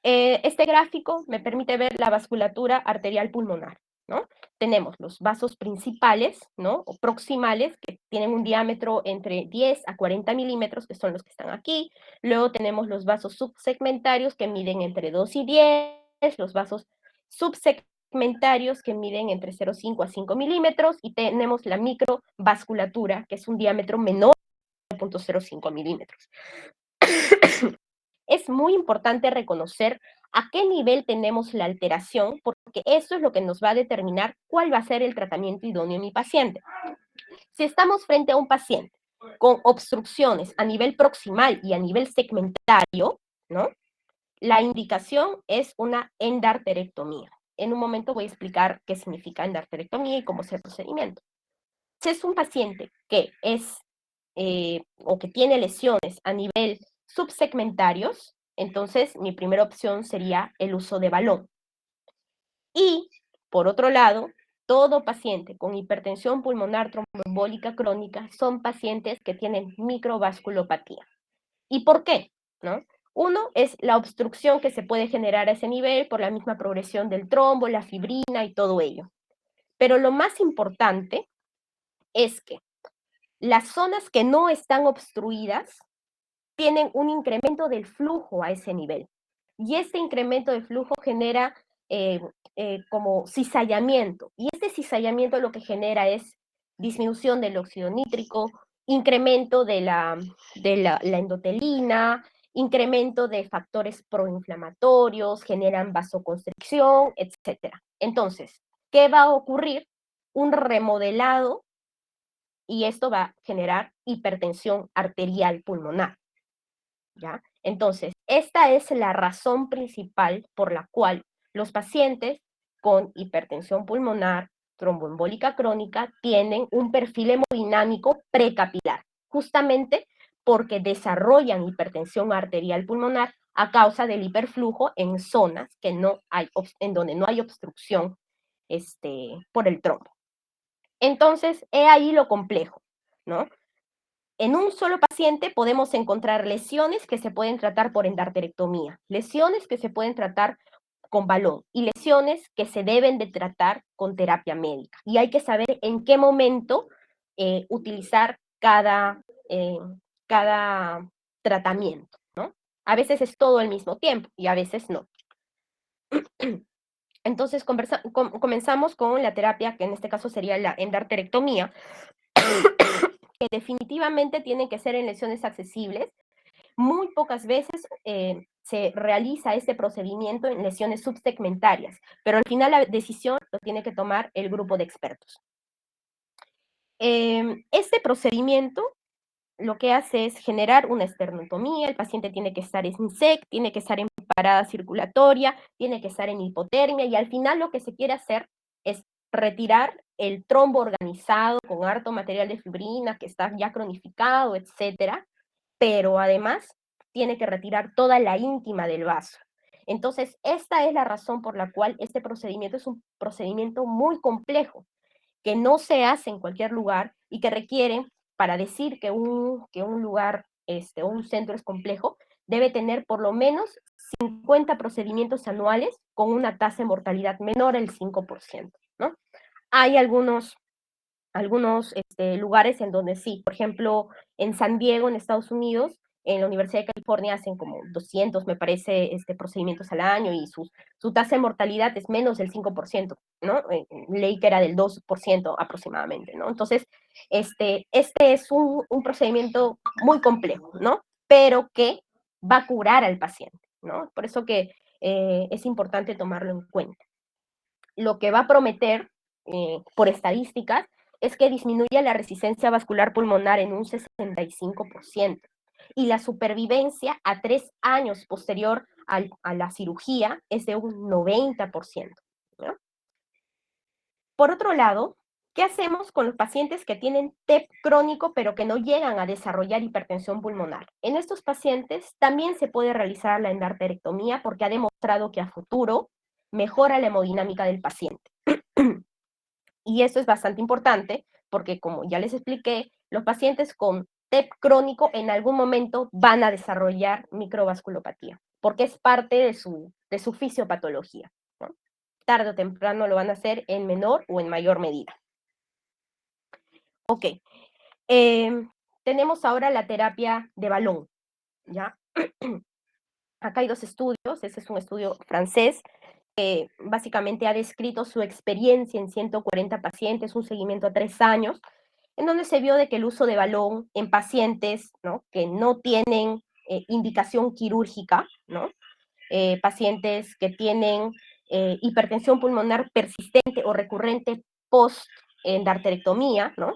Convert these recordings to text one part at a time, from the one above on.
Este gráfico me permite ver la vasculatura arterial pulmonar, ¿no? Tenemos los vasos principales, ¿no? O proximales, que tienen un diámetro entre 10 a 40 milímetros, que son los que están aquí. Luego tenemos los vasos subsegmentarios, que miden entre 2 y 10, los vasos subsegmentarios, que miden entre 0,5 a 5 milímetros, y tenemos la microvasculatura, que es un diámetro menor de 0,05 milímetros. Es muy importante reconocer a qué nivel tenemos la alteración, porque eso es lo que nos va a determinar cuál va a ser el tratamiento idóneo en mi paciente. Si estamos frente a un paciente con obstrucciones a nivel proximal y a nivel segmentario, ¿no? La indicación es una endarterectomía. En un momento voy a explicar qué significa endarterectomía y cómo es el procedimiento. Si es un paciente que es o que tiene lesiones a nivel subsegmentarios, entonces mi primera opción sería el uso de balón. Y, por otro lado, todo paciente con hipertensión pulmonar tromboembólica crónica son pacientes que tienen microvasculopatía. ¿Y por qué? ¿No? Uno es la obstrucción que se puede generar a ese nivel por la misma progresión del trombo, la fibrina y todo ello. Pero lo más importante es que las zonas que no están obstruidas tienen un incremento del flujo a ese nivel. Y este incremento de flujo genera como cizallamiento. Y este cizallamiento lo que genera es disminución del óxido nítrico, incremento de la endotelina, incremento de factores proinflamatorios, generan vasoconstricción, etc. Entonces, ¿qué va a ocurrir? Un remodelado y esto va a generar hipertensión arterial pulmonar, ¿ya? Entonces, esta es la razón principal por la cual los pacientes con hipertensión pulmonar tromboembólica crónica tienen un perfil hemodinámico precapilar, justamente porque desarrollan hipertensión arterial pulmonar a causa del hiperflujo en zonas que no hay, en donde no hay obstrucción por el trombo. Entonces, he ahí lo complejo, ¿no? En un solo paciente podemos encontrar lesiones que se pueden tratar por endarterectomía, lesiones que se pueden tratar con balón y lesiones que se deben de tratar con terapia médica. Y hay que saber en qué momento utilizar eh, cada tratamiento, ¿no? A veces es todo al mismo tiempo y a veces no. Entonces comenzamos con la terapia, que en este caso sería la endarterectomía, que definitivamente tienen que ser en lesiones accesibles. Muy pocas veces se realiza este procedimiento en lesiones subsegmentarias, pero al final la decisión lo tiene que tomar el grupo de expertos. Este procedimiento lo que hace es generar una esternotomía, el paciente tiene que estar en SEC, tiene que estar en parada circulatoria, tiene que estar en hipotermia, y al final lo que se quiere hacer es retirar el trombo organizado con harto material de fibrina que está ya cronificado, etcétera, pero además tiene que retirar toda la íntima del vaso. Entonces, esta es la razón por la cual este procedimiento es un procedimiento muy complejo, que no se hace en cualquier lugar y que requiere, para decir que un lugar o un centro es complejo, debe tener por lo menos 50 procedimientos anuales con una tasa de mortalidad menor al 5%, ¿no? Hay algunos lugares en donde sí, por ejemplo, en San Diego, en Estados Unidos, en la Universidad de California hacen como 200, me parece, procedimientes al año y su tasa de mortalidad es menos del 5%, ¿no? Leí que era del 2% aproximadamente, ¿no? Entonces, este es un procedimiento muy complejo, ¿no? Pero que va a curar al paciente, ¿no? Por eso que es importante tomarlo en cuenta. Lo que va a prometer, por estadísticas, es que disminuya la resistencia vascular pulmonar en un 65%, y la supervivencia a 3 años posterior a la cirugía es de un 90%, ¿no? Por otro lado, ¿qué hacemos con los pacientes que tienen TEP crónico pero que no llegan a desarrollar hipertensión pulmonar? En estos pacientes también se puede realizar la endarterectomía porque ha demostrado que a futuro mejora la hemodinámica del paciente. Y eso es bastante importante porque, como ya les expliqué, los pacientes con TEP crónico en algún momento van a desarrollar microvasculopatía, porque es parte de su fisiopatología, ¿no? Tarde o temprano lo van a hacer en menor o en mayor medida. Ok, tenemos ahora la terapia de balón, ¿ya? Acá hay dos estudios, ese es un estudio francés, que básicamente ha descrito su experiencia en 140 pacientes, un seguimiento a 3 años, en donde se vio de que el uso de balón en pacientes, ¿no?, que no tienen indicación quirúrgica, ¿no?, pacientes que tienen hipertensión pulmonar persistente o recurrente post-endarterectomía, ¿no?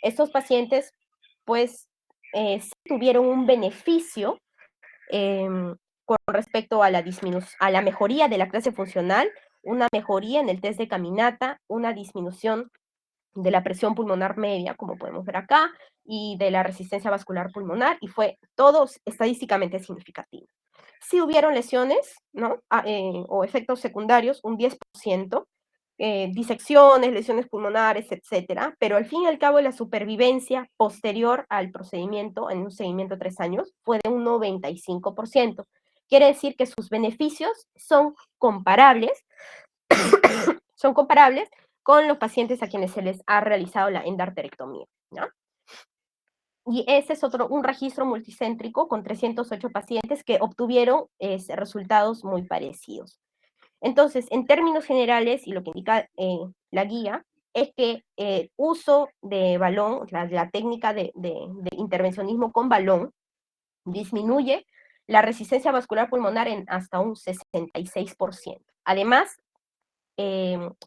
Estos pacientes, pues, sí tuvieron un beneficio eh, con respecto a a la mejoría de la clase funcional, una mejoría en el test de caminata, una disminución de la presión pulmonar media, como podemos ver acá, y de la resistencia vascular pulmonar, y fue todo estadísticamente significativo. Sí hubieron lesiones, ¿no?, o efectos secundarios, un 10%, disecciones, lesiones pulmonares, etcétera, pero al fin y al cabo la supervivencia posterior al procedimiento, en un seguimiento de 3 años, fue de un 95%. Quiere decir que sus beneficios son comparables con los pacientes a quienes se les ha realizado la endarterectomía, ¿no? Y ese es un registro multicéntrico con 308 pacientes que obtuvieron resultados muy parecidos. Entonces, en términos generales, y lo que indica la guía, es que el uso de balón, la técnica de intervencionismo con balón, disminuye la resistencia vascular pulmonar en hasta un 66%. Además,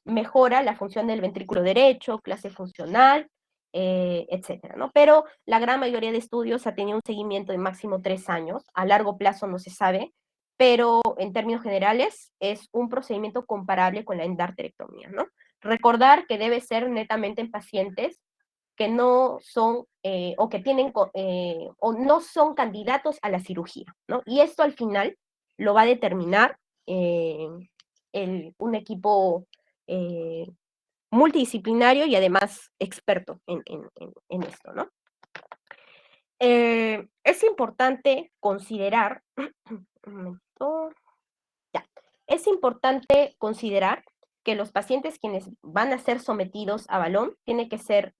mejora la función del ventrículo derecho, clase funcional, etcétera, ¿no? Pero la gran mayoría de estudios ha tenido un seguimiento de máximo 3 años, a largo plazo no se sabe, pero en términos generales es un procedimiento comparable con la endarterectomía, ¿no? Recordar que debe ser netamente en pacientes que no son o que tienen o no son candidatos a la cirugía, ¿no? Y esto al final lo va a determinar un equipo eh, multidisciplinario y además experto en esto, ¿no? Es importante considerar, un momento, ya, es importante considerar que los pacientes quienes van a ser sometidos a balón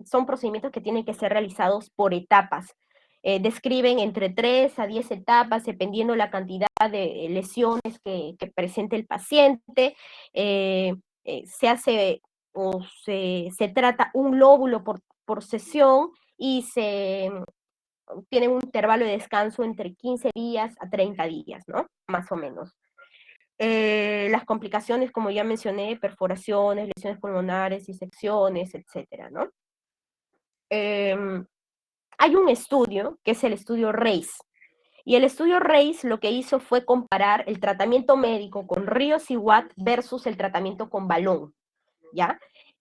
son procedimientos que tienen que ser realizados por etapas. Describen entre 3 a 10 etapas, dependiendo la cantidad de lesiones que presente el paciente. Se hace o se trata un lóbulo por sesión y se tiene un intervalo de descanso entre 15 días a 30 días, ¿no? Más o menos. Las complicaciones, como ya mencioné, perforaciones, lesiones pulmonares, disecciones, etcétera, ¿no? Hay un estudio, que es el estudio RACE, y el estudio RACE lo que hizo fue comparar el tratamiento médico con Ríos y Watt versus el tratamiento con balón, ¿ya?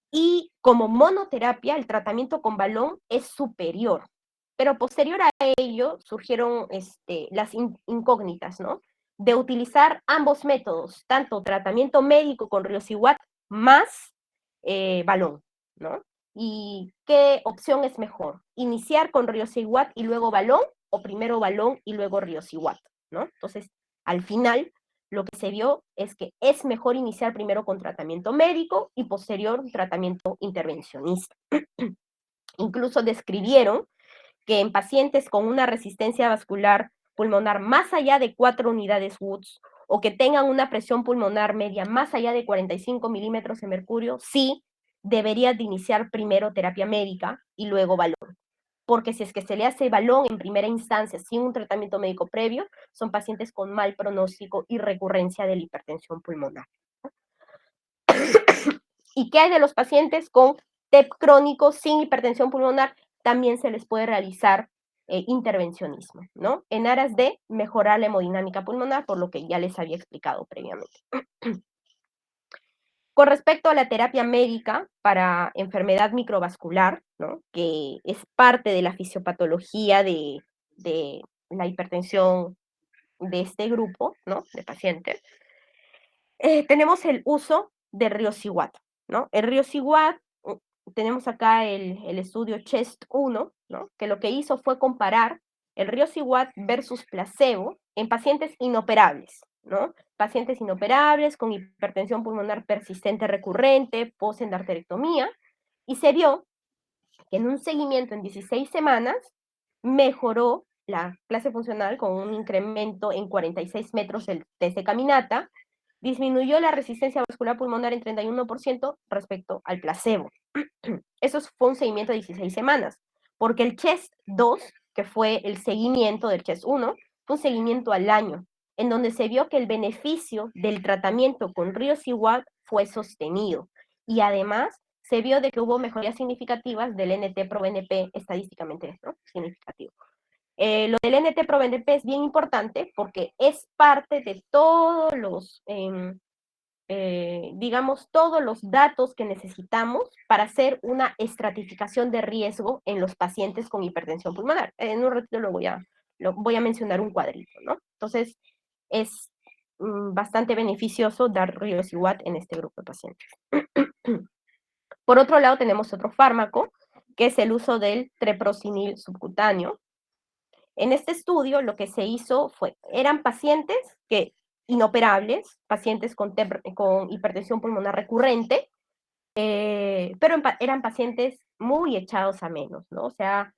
Y como monoterapia, el tratamiento con balón es superior, pero posterior a ello surgieron las incógnitas, ¿no? De utilizar ambos métodos, tanto tratamiento médico con Riocihuat más balón, ¿no? ¿Y qué opción es mejor? ¿Iniciar con Riocihuat y luego balón o primero balón y luego Riocihuat, ¿no? Entonces, al final, lo que se vio es que es mejor iniciar primero con tratamiento médico y posterior tratamiento intervencionista. Incluso describieron que en pacientes con una resistencia vascular pulmonar más allá de 4 unidades Woods o que tengan una presión pulmonar media más allá de 45 milímetros de mercurio, sí debería de iniciar primero terapia médica y luego balón. Porque si es que se le hace balón en primera instancia sin un tratamiento médico previo, son pacientes con mal pronóstico y recurrencia de la hipertensión pulmonar. ¿Y qué hay de los pacientes con TEP crónico sin hipertensión pulmonar? También se les puede realizar intervencionismo, ¿no? En aras de mejorar la hemodinámica pulmonar, por lo que ya les había explicado previamente. Con respecto a la terapia médica para enfermedad microvascular, ¿no?, que es parte de la fisiopatología de la hipertensión de este grupo, ¿no?, de pacientes, tenemos el uso de Riociguat, ¿no? El Riociguat tenemos acá el estudio CHEST-1, ¿no? Que lo que hizo fue comparar el riociguat versus placebo en pacientes inoperables, ¿no? Pacientes inoperables con hipertensión pulmonar persistente recurrente, post-endarterectomía, y se vio que en un seguimiento en 16 semanas mejoró la clase funcional con un incremento en 46 metros del test de caminata, disminuyó la resistencia vascular pulmonar en 31% respecto al placebo. Eso fue un seguimiento de 16 semanas, porque el CHEST-2, que fue el seguimiento del CHEST-1, fue un seguimiento al año, en donde se vio que el beneficio del tratamiento con riociguat fue sostenido. Y además se vio de que hubo mejorías significativas del NT-proBNP estadísticamente, ¿no? Significativo. Lo del NT-proBNP es bien importante porque es parte de todos los digamos, todos los datos que necesitamos para hacer una estratificación de riesgo en los pacientes con hipertensión pulmonar. En un ratito lo voy a mencionar un cuadrito, ¿no? Entonces, es bastante beneficioso dar riociguat en este grupo de pacientes. Por otro lado, tenemos otro fármaco, que es el uso del treprocinil subcutáneo. En este estudio lo que se hizo eran pacientes inoperables, pacientes con hipertensión pulmonar recurrente, pero eran pacientes muy echados a menos, ¿no? O sea,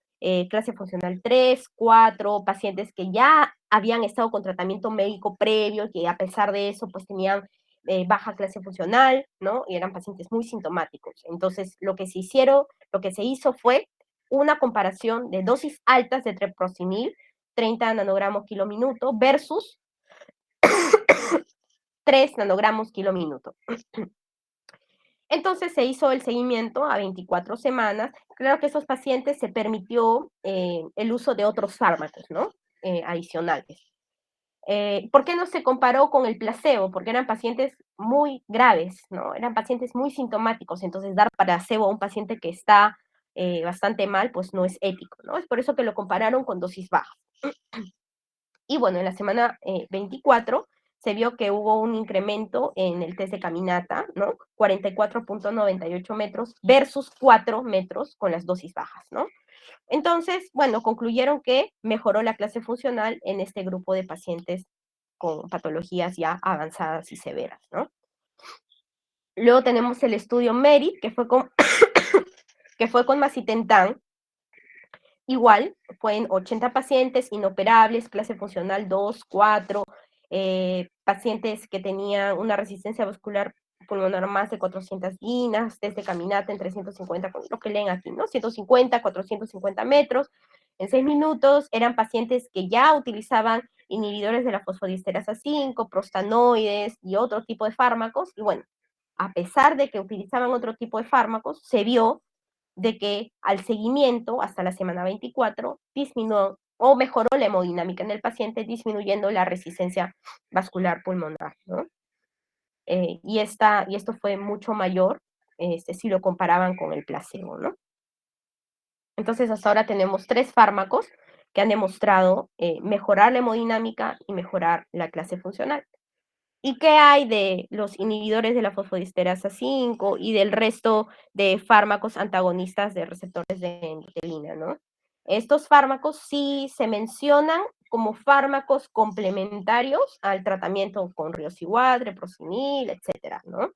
clase funcional 3, 4, pacientes que ya habían estado con tratamiento médico previo, que a pesar de eso, pues tenían baja clase funcional, ¿no? Y eran pacientes muy sintomáticos. Entonces, lo que se hizo fue una comparación de dosis altas de treprocinil, 30 nanogramos kilo minuto, versus 3 nanogramos kilo minuto. Entonces se hizo el seguimiento a 24 semanas. Claro que a esos pacientes se permitió el uso de otros fármacos, ¿no? Adicionales. ¿Por qué no se comparó con el placebo? Porque eran pacientes muy graves, ¿no? Eran pacientes muy sintomáticos, entonces dar placebo a un paciente que está bastante mal, pues no es ético, ¿no? Es por eso que lo compararon con dosis bajas. Y bueno, en la semana 24 se vio que hubo un incremento en el test de caminata, ¿no? 44.98 metros versus 4 metros con las dosis bajas, ¿no? Entonces, bueno, concluyeron que mejoró la clase funcional en este grupo de pacientes con patologías ya avanzadas y severas, ¿no? Luego tenemos el estudio MERIT, que fue con macitentan. Igual, fue en 80 pacientes inoperables, clase funcional 2, 4, pacientes que tenían una resistencia vascular pulmonar más de 400 guinas, desde caminata en 350, lo que leen aquí, ¿no? 150, 450 metros, en 6 minutos, eran pacientes que ya utilizaban inhibidores de la fosfodiesterasa 5, prostanoides y otro tipo de fármacos, y bueno, a pesar de que utilizaban otro tipo de fármacos, se vio de que al seguimiento hasta la semana 24 disminuyó o mejoró la hemodinámica en el paciente, disminuyendo la resistencia vascular pulmonar, ¿no? Y esto fue mucho mayor si lo comparaban con el placebo, ¿no? Entonces, hasta ahora tenemos 3 fármacos que han demostrado mejorar la hemodinámica y mejorar la clase funcional. ¿Y qué hay de los inhibidores de la fosfodiesterasa 5 y del resto de fármacos antagonistas de receptores de enditelina, ¿no? Estos fármacos sí se mencionan como fármacos complementarios al tratamiento con riociguat, treprocinil, etcétera, ¿no?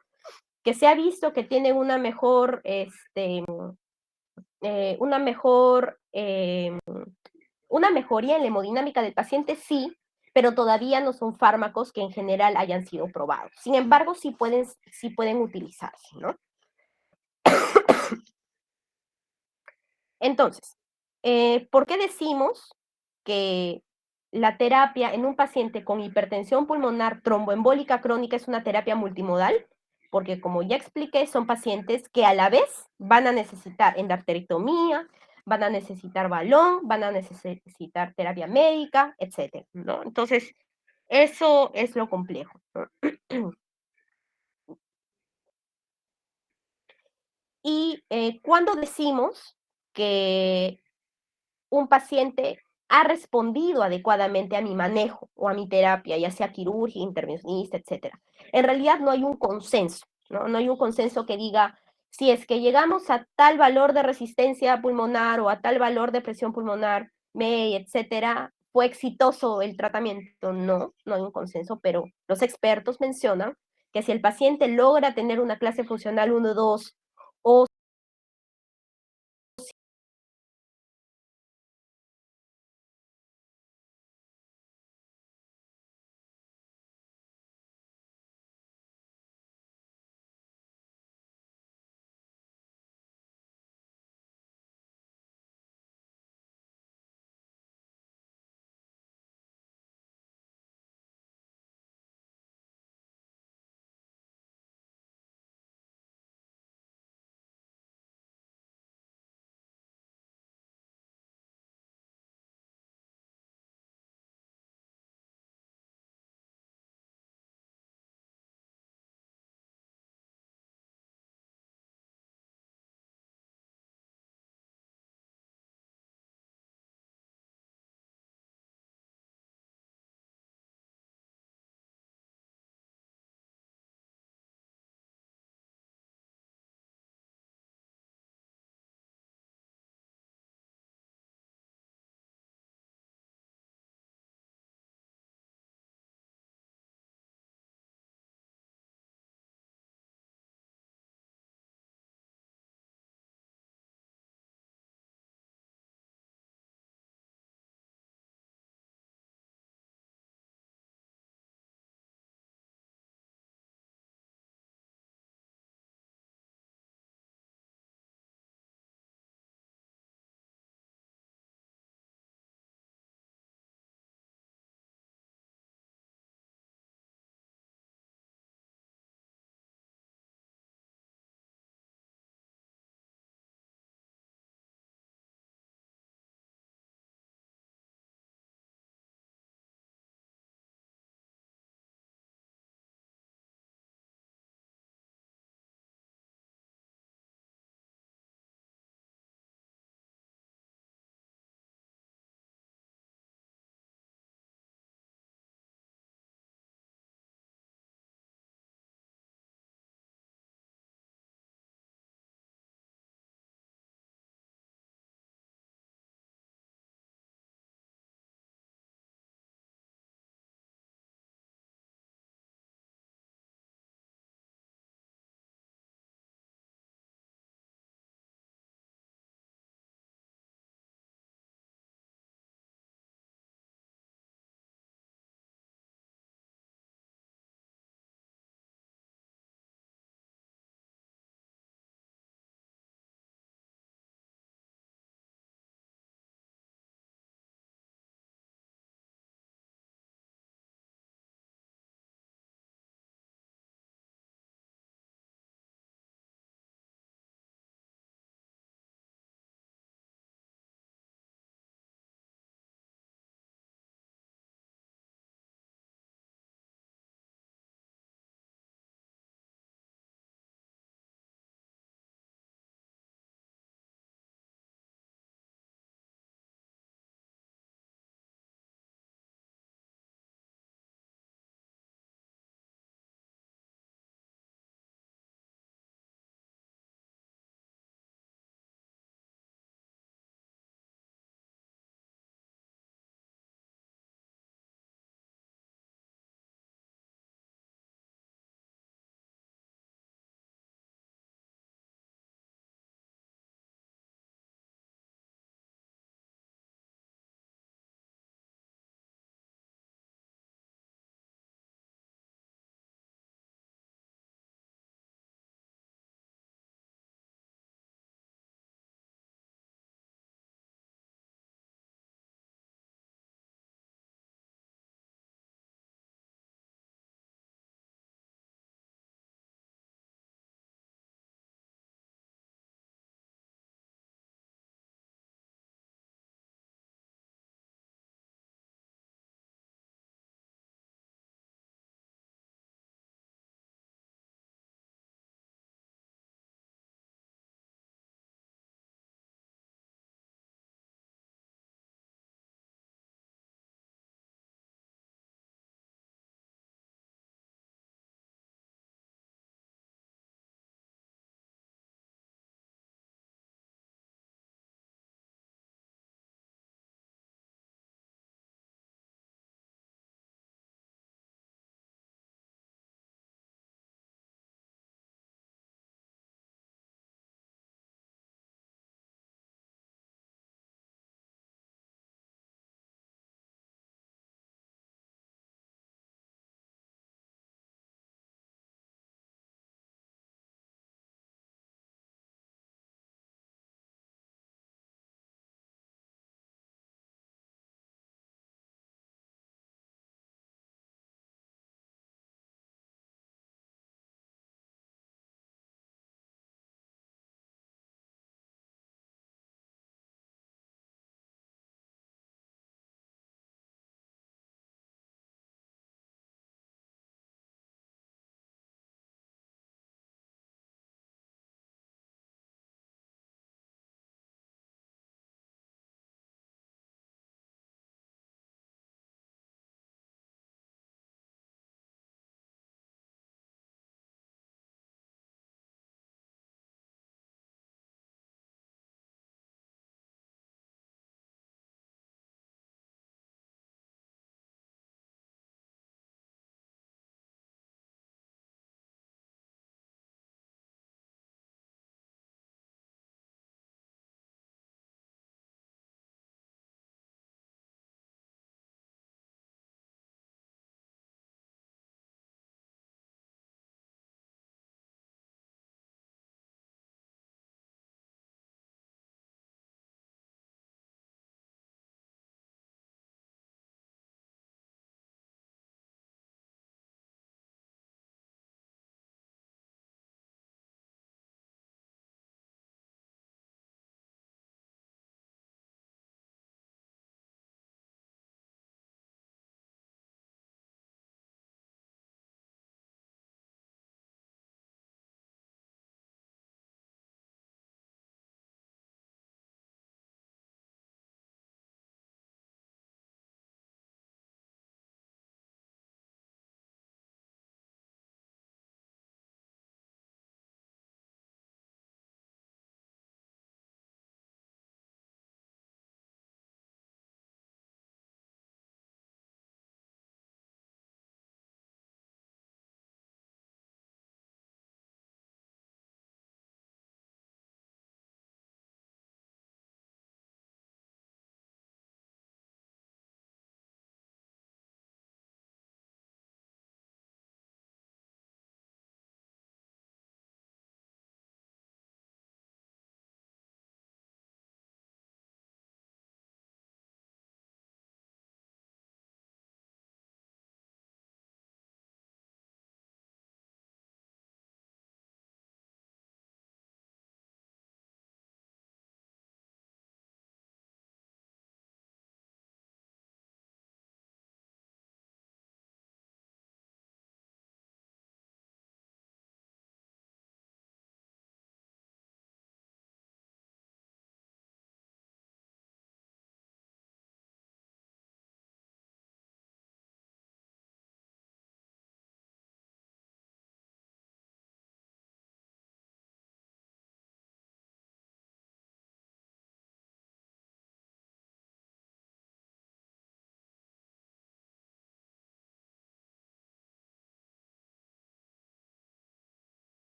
Que se ha visto que tienen una mejor una mejoría en la hemodinámica del paciente, sí, pero todavía no son fármacos que en general hayan sido probados. Sin embargo, sí pueden utilizarse, ¿no? Entonces, ¿por qué decimos que la terapia en un paciente con hipertensión pulmonar tromboembólica crónica es una terapia multimodal? Porque como ya expliqué, son pacientes que a la vez van a necesitar endarterectomía, van a necesitar balón, van a necesitar terapia médica, etcétera, ¿no? Entonces, eso es lo complejo, ¿no? Y cuando decimos que un paciente ha respondido adecuadamente a mi manejo o a mi terapia, ya sea quirúrgica, intervencionista, etcétera. En realidad no hay un consenso, ¿no? No hay un consenso que diga Si es que llegamos a tal valor de resistencia pulmonar o a tal valor de presión pulmonar, MEI, etcétera, ¿fue exitoso el tratamiento? No, no hay un consenso, pero los expertos mencionan que si el paciente logra tener una clase funcional 1, 2 o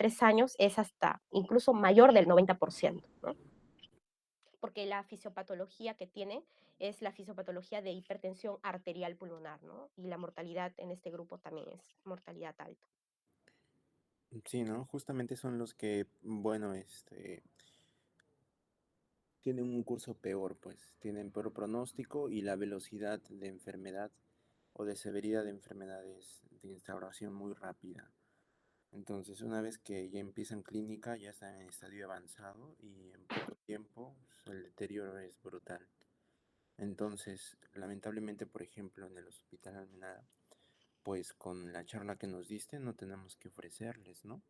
3 años es hasta incluso mayor del 90%, ¿no? Porque la fisiopatología que tiene es la fisiopatología de hipertensión arterial pulmonar, ¿no? Y la mortalidad en este grupo también es mortalidad alta. Sí, ¿no? Justamente son los que, bueno, tienen un curso peor, pues tienen peor pronóstico y la velocidad de enfermedad o de severidad de enfermedades de instauración muy rápida. Entonces, una vez que ya empiezan clínica, ya están en estadio avanzado y en poco tiempo pues, el deterioro es brutal. Entonces, lamentablemente, por ejemplo, en el Hospital Almenara, pues con la charla que nos diste no tenemos que ofrecerles, ¿no?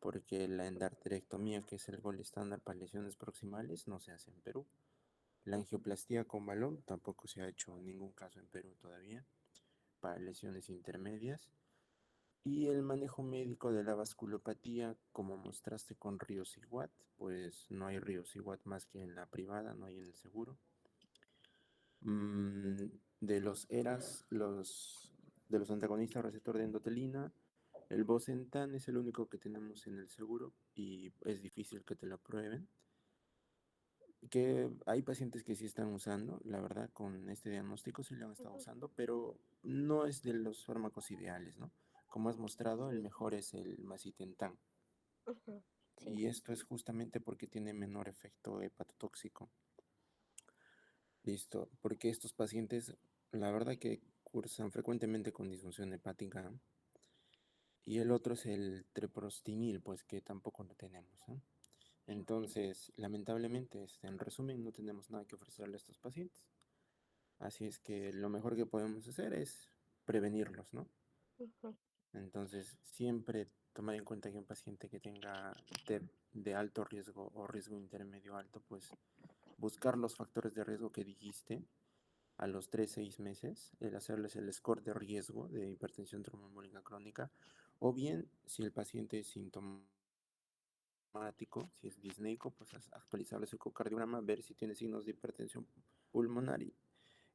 Porque la endarterectomía, que es el gol estándar para lesiones proximales, no se hace en Perú. La Ujú, angioplastía con balón tampoco se ha hecho en ningún caso en Perú todavía para lesiones intermedias. Y el manejo médico de la vasculopatía, como mostraste con Ríos y Watt, pues no hay Ríos y Watt más que en la privada, no hay en el seguro. De los ERAs, de los antagonistas receptor de endotelina, el Bosentan es el único que tenemos en el seguro y es difícil que te lo aprueben. Que hay pacientes que sí están usando, la verdad, con este diagnóstico sí lo han estado ujú, usando, pero no es de los fármacos ideales, ¿no? Como has mostrado, el sí, mejor es el macitentan. ujú, sí, Y esto es justamente porque tiene menor efecto hepatotóxico. Listo, porque estos pacientes, la verdad que cursan frecuentemente con disfunción hepática. Y el otro es el treprostinil, pues que tampoco lo tenemos, ¿no? Entonces, lamentablemente, en resumen, no tenemos nada que ofrecerle a estos pacientes. Así es que lo mejor que podemos hacer es prevenirlos, ¿no? ujú, Entonces, siempre tomar en cuenta que un paciente que tenga TEP de alto riesgo o riesgo intermedio alto, pues buscar los factores de riesgo que dijiste a los 3 6 meses, el hacerles el score de riesgo de hipertensión tromboembólica crónica, o bien, si el paciente es sintomático, si es disneico, pues actualizarle su ecocardiograma, ver si tiene signos de hipertensión pulmonar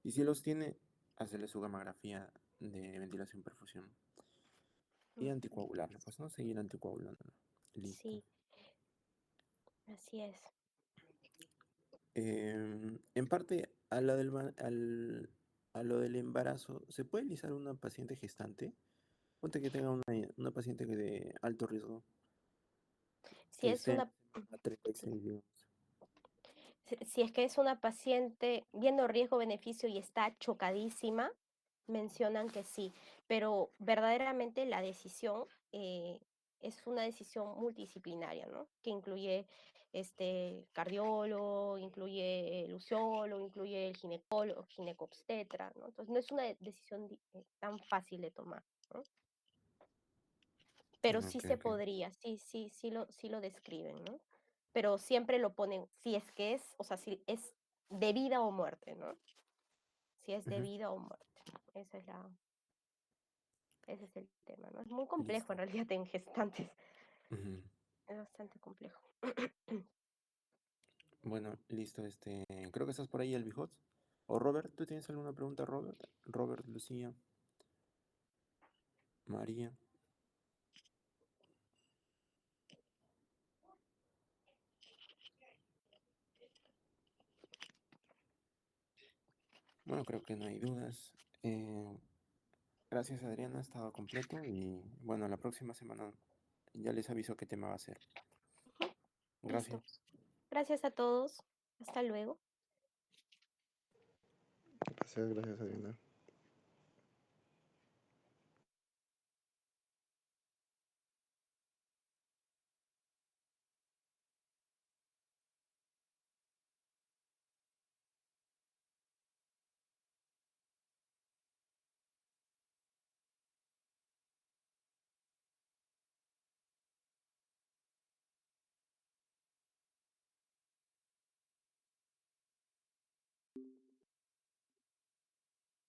y si los tiene, hacerle su gamografía de ventilación perfusión y ujú, anticoagularlo, pues no seguir anticoagulándolo. Listo. sí, así es. En parte, a lo del embarazo, ¿se puede alisar una paciente gestante? Ponte que tenga una paciente de alto riesgo, Si que es esté en una, la semana sí, 36, digamos. si es que es una paciente viendo riesgo-beneficio y está chocadísima, mencionan que sí, pero verdaderamente la decisión es una decisión multidisciplinaria, ¿no? Que incluye cardiólogo, incluye el luciólogo, incluye el ginecólogo, ginecobstetra, ¿no? Entonces no es una decisión tan fácil de tomar, ¿no? Pero sí Ok, se ok. podría, sí lo describen, ¿no? Pero siempre lo ponen, si es que es, o sea, si es de vida o muerte, ¿no? Si es de Ujú, vida o muerte. Ese es el tema, ¿no? Es muy complejo en listo. realidad en gestantes, Ujú. es bastante complejo. Bueno, listo. Creo que estás por ahí, el Bijot. O Robert, ¿tú tienes alguna pregunta, Robert? Robert, Lucía, María. Bueno, creo que no hay dudas. Gracias, Adriana, ha estado completo y bueno, la próxima semana ya les aviso qué tema va a ser. Listo. Gracias. Gracias a todos. Hasta luego. Gracias, gracias, Adriana.